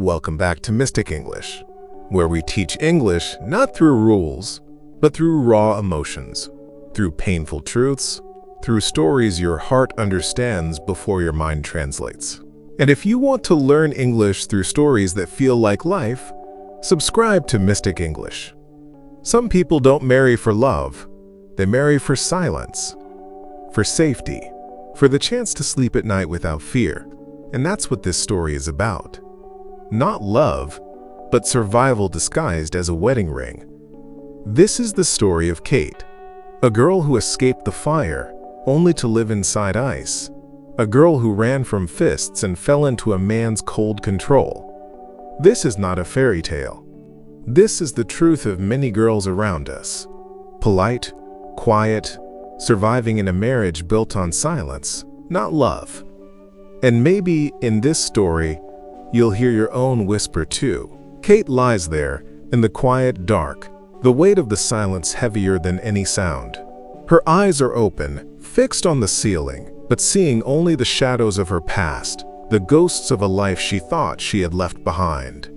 Welcome back to Mystic English, where we teach English not through rules, but through raw emotions, through painful truths, through stories your heart understands before your mind translates. And if you want to learn English through stories that feel like life, subscribe to Mystic English. Some people don't marry for love, they marry for silence, for safety, for the chance to sleep at night without fear. And that's what this story is about. Not love, but survival disguised as a wedding ring. This is the story of Kate, a girl who escaped the fire only to live inside ice, a girl who ran from fists and fell into a man's cold control. This is not a fairy tale. This is the truth of many girls around us. Polite, quiet, surviving in a marriage built on silence, not love. And maybe in this story, you'll hear your own whisper too. Kate lies there in the quiet dark, the weight of the silence heavier than any sound. Her eyes are open, fixed on the ceiling, but seeing only the shadows of her past, the ghosts of a life she thought she had left behind.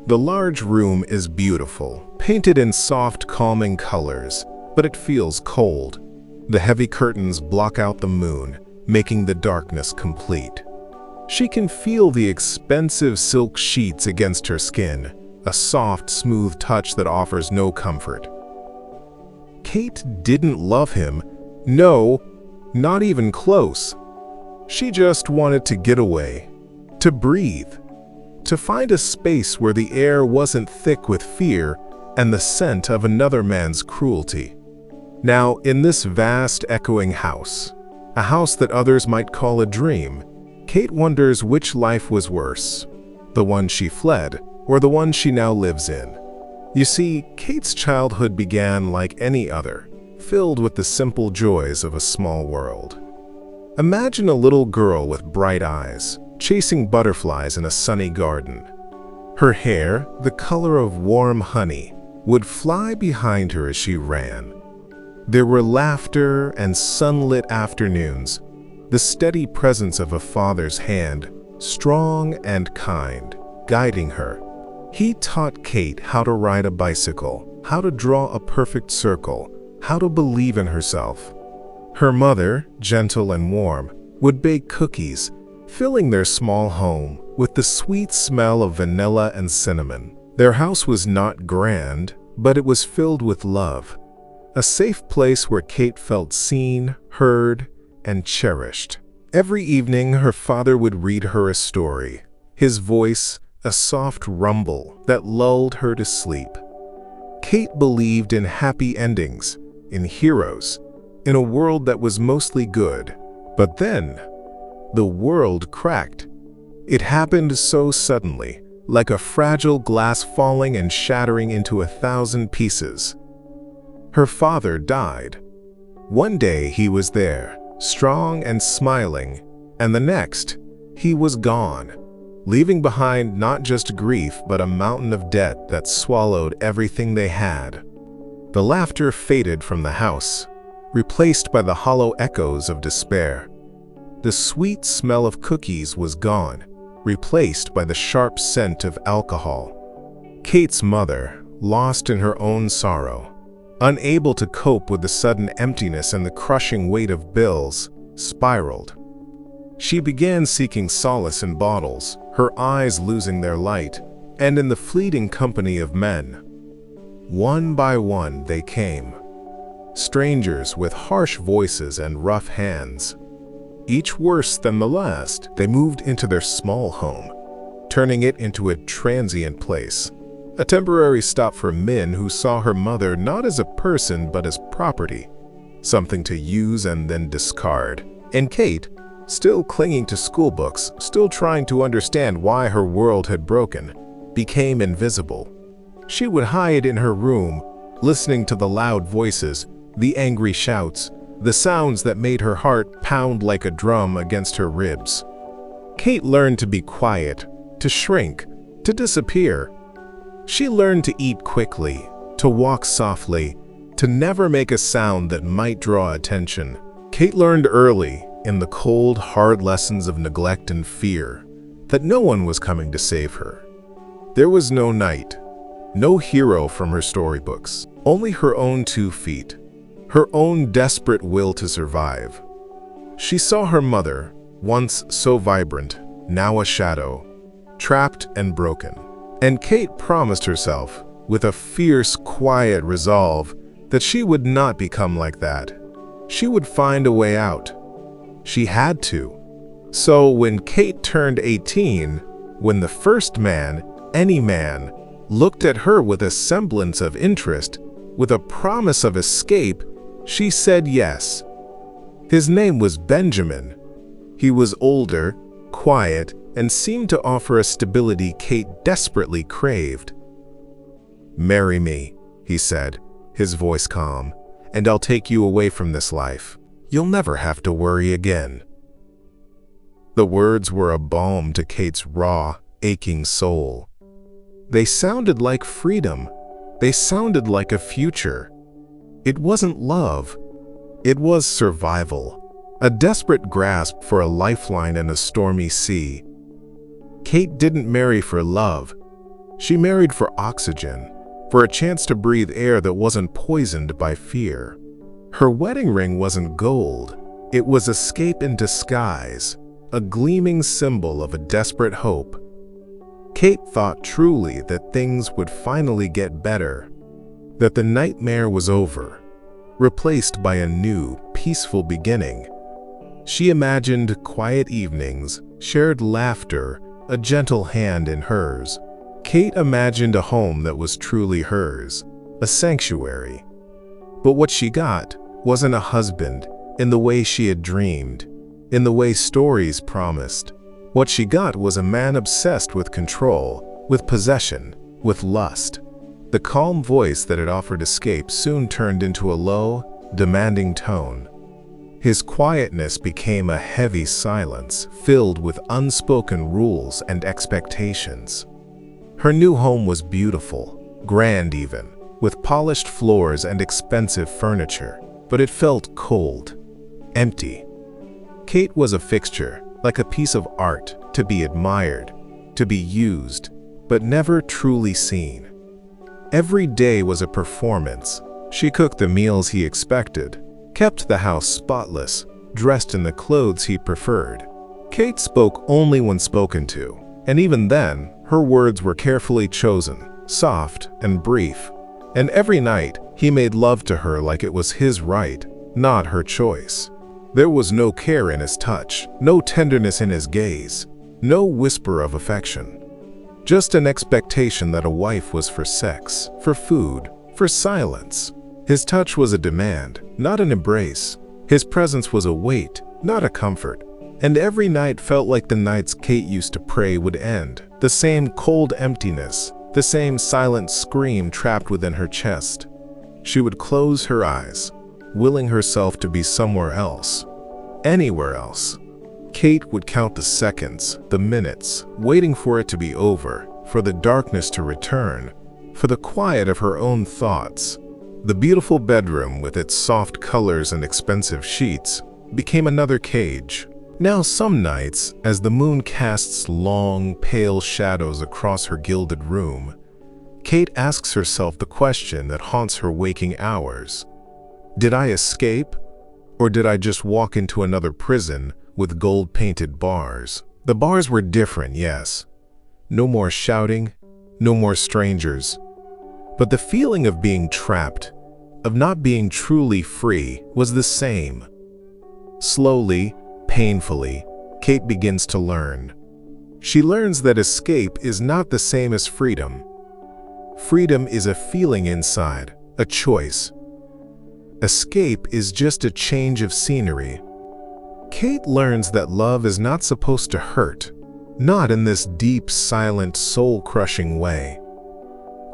The large room is beautiful, painted in soft, calming colors, but it feels cold. The heavy curtains block out the moon, making the darkness complete. She can feel the expensive silk sheets against her skin, a soft, smooth touch that offers no comfort. Kate didn't love him. No, not even close. She just wanted to get away, to breathe, to find a space where the air wasn't thick with fear and the scent of another man's cruelty. Now, in this vast, echoing house, a house that others might call a dream, Kate wonders which life was worse, the one she fled or the one she now lives in. You see, Kate's childhood began like any other, filled with the simple joys of a small world. Imagine a little girl with bright eyes, chasing butterflies in a sunny garden. Her hair, the color of warm honey, would fly behind her as she ran. There were laughter and sunlit afternoons, the steady presence of a father's hand, strong and kind, guiding her. He taught Kate how to ride a bicycle, how to draw a perfect circle, how to believe in herself. Her mother, gentle and warm, would bake cookies, filling their small home with the sweet smell of vanilla and cinnamon. Their house was not grand, but it was filled with love, a safe place where Kate felt seen, heard, and cherished. Every evening, her father would read her a story, his voice a soft rumble that lulled her to sleep. Kate believed in happy endings, in heroes, in a world that was mostly good. But then, the world cracked. It happened so suddenly, like a fragile glass falling and shattering into 1,000 pieces. Her father died. One day he was there, strong and smiling, and the next, he was gone, leaving behind not just grief but a mountain of debt that swallowed everything they had. The laughter faded from the house, replaced by the hollow echoes of despair. The sweet smell of cookies was gone, replaced by the sharp scent of alcohol. Kate's mother, lost in her own sorrow, unable to cope with the sudden emptiness and the crushing weight of bills, spiraled. She began seeking solace in bottles, her eyes losing their light, and in the fleeting company of men. One by one they came, strangers with harsh voices and rough hands. Each worse than the last, they moved into their small home, turning it into a transient place. A temporary stop for men who saw her mother not as a person but as property, something to use and then discard. And Kate, still clinging to school books, still trying to understand why her world had broken, became invisible. She would hide in her room, listening to the loud voices, the angry shouts, the sounds that made her heart pound like a drum against her ribs. Kate learned to be quiet, to shrink, to disappear. She learned to eat quickly, to walk softly, to never make a sound that might draw attention. Kate learned early, in the cold, hard lessons of neglect and fear, that no one was coming to save her. There was no knight, no hero from her storybooks, only her own 2 feet, her own desperate will to survive. She saw her mother, once so vibrant, now a shadow, trapped and broken. And Kate promised herself, with a fierce, quiet resolve, that she would not become like that. She would find a way out. She had to. So when Kate turned 18, when the first man, any man, looked at her with a semblance of interest, with a promise of escape, she said yes. His name was Benjamin. He was older, quiet, and seemed to offer a stability Kate desperately craved. "Marry me," he said, his voice calm, "and I'll take you away from this life. You'll never have to worry again." The words were a balm to Kate's raw, aching soul. They sounded like freedom. They sounded like a future. It wasn't love. It was survival, a desperate grasp for a lifeline in a stormy sea. Kate didn't marry for love. She married for oxygen, for a chance to breathe air that wasn't poisoned by fear. Her wedding ring wasn't gold. It was escape in disguise, a gleaming symbol of a desperate hope. Kate thought truly that things would finally get better, that the nightmare was over, replaced by a new, peaceful beginning. She imagined quiet evenings, shared laughter, a gentle hand in hers. Kate imagined a home that was truly hers, a sanctuary. But what she got wasn't a husband in the way she had dreamed, in the way stories promised. What she got was a man obsessed with control, with possession, with lust. The calm voice that had offered escape soon turned into a low, demanding tone. His quietness became a heavy silence, filled with unspoken rules and expectations. Her new home was beautiful, grand even, with polished floors and expensive furniture, but it felt cold, empty. Kate was a fixture, like a piece of art, to be admired, to be used, but never truly seen. Every day was a performance. She cooked the meals he expected, kept the house spotless, dressed in the clothes he preferred. Kate spoke only when spoken to, and even then, her words were carefully chosen, soft and brief. And every night, he made love to her like it was his right, not her choice. There was no care in his touch, no tenderness in his gaze, no whisper of affection. Just an expectation that a wife was for sex, for food, for silence. His touch was a demand, not an embrace. His presence was a weight, not a comfort. And every night felt like the nights Kate used to pray would end. The same cold emptiness, the same silent scream trapped within her chest. She would close her eyes, willing herself to be somewhere else, anywhere else. Kate would count the seconds, the minutes, waiting for it to be over, for the darkness to return, for the quiet of her own thoughts. The beautiful bedroom, with its soft colors and expensive sheets, became another cage. Now some nights, as the moon casts long, pale shadows across her gilded room, Kate asks herself the question that haunts her waking hours. Did I escape? Or did I just walk into another prison with gold-painted bars? The bars were different, yes. No more shouting, no more strangers. But the feeling of being trapped, of not being truly free, was the same. Slowly, painfully, Kate begins to learn. She learns that escape is not the same as freedom. Freedom is a feeling inside, a choice. Escape is just a change of scenery. Kate learns that love is not supposed to hurt, not in this deep, silent, soul-crushing way.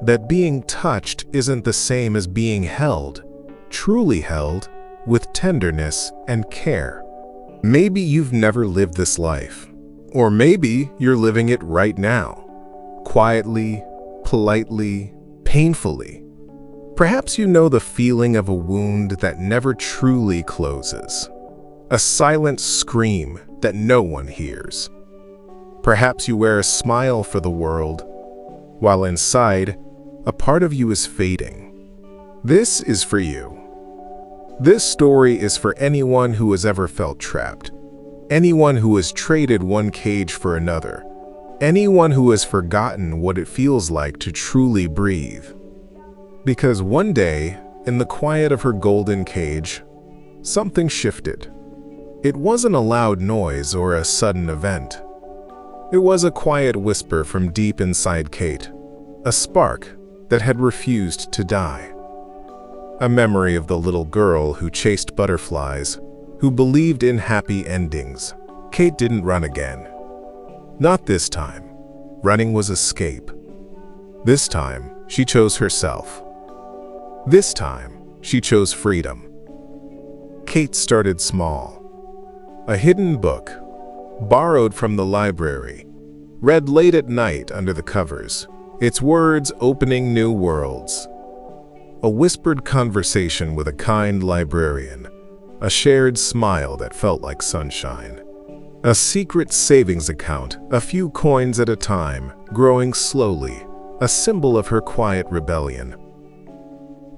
That being touched isn't the same as being held, truly held, with tenderness and care. Maybe you've never lived this life, or maybe you're living it right now, quietly, politely, painfully. Perhaps you know the feeling of a wound that never truly closes, a silent scream that no one hears. Perhaps you wear a smile for the world, while inside, a part of you is fading. This is for you. This story is for anyone who has ever felt trapped, anyone who has traded one cage for another, anyone who has forgotten what it feels like to truly breathe. Because one day, in the quiet of her golden cage, something shifted. It wasn't a loud noise or a sudden event. It was a quiet whisper from deep inside Kate, a spark that had refused to die. A memory of the little girl who chased butterflies, who believed in happy endings. Kate didn't run again. Not this time. Running was escape. This time, she chose herself. This time, she chose freedom. Kate started small. A hidden book, borrowed from the library, read late at night under the covers, its words opening new worlds. A whispered conversation with a kind librarian, a shared smile that felt like sunshine. A secret savings account, a few coins at a time, growing slowly, a symbol of her quiet rebellion.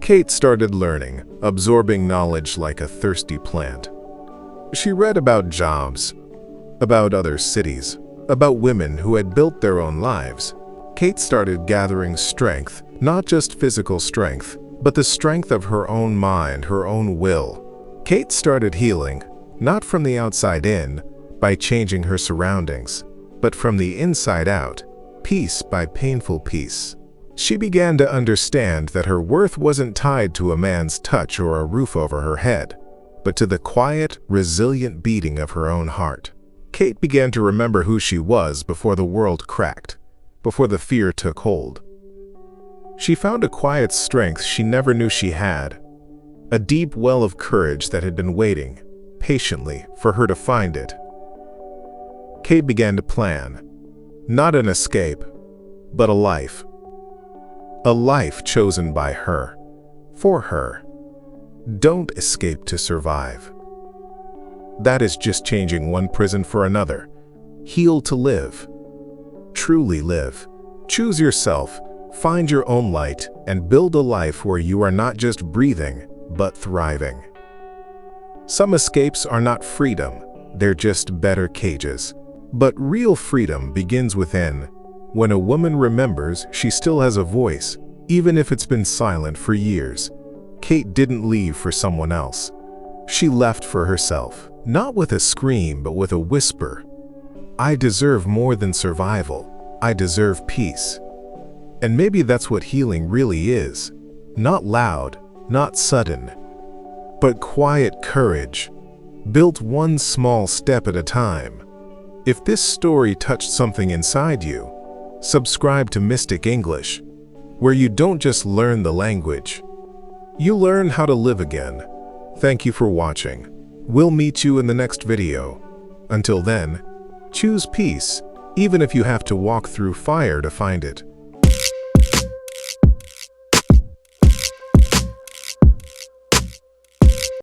Kate started learning, absorbing knowledge like a thirsty plant. She read about jobs, about other cities, about women who had built their own lives. Kate started gathering strength, not just physical strength, but the strength of her own mind, her own will. Kate started healing, not from the outside in, by changing her surroundings, but from the inside out, piece by painful piece. She began to understand that her worth wasn't tied to a man's touch or a roof over her head, but to the quiet, resilient beating of her own heart. Kate began to remember who she was before the world cracked, before the fear took hold. She found a quiet strength she never knew she had, a deep well of courage that had been waiting, patiently, for her to find it. Kate began to plan, not an escape, but a life. A life chosen by her, for her. Don't escape to survive. That is just changing one prison for another. Heal to live. Truly live. Choose yourself, find your own light, and build a life where you are not just breathing, but thriving. Some escapes are not freedom, they're just better cages. But real freedom begins within, when a woman remembers she still has a voice, even if it's been silent for years. Kate didn't leave for someone else. She left for herself, not with a scream, but with a whisper. I deserve more than survival. I deserve peace. And maybe that's what healing really is. Not loud, not sudden, but quiet courage, built one small step at a time. If this story touched something inside you, subscribe to Mystic English, where you don't just learn the language, you learn how to live again. Thank you for watching. We'll meet you in the next video. Until then, choose peace, even if you have to walk through fire to find it.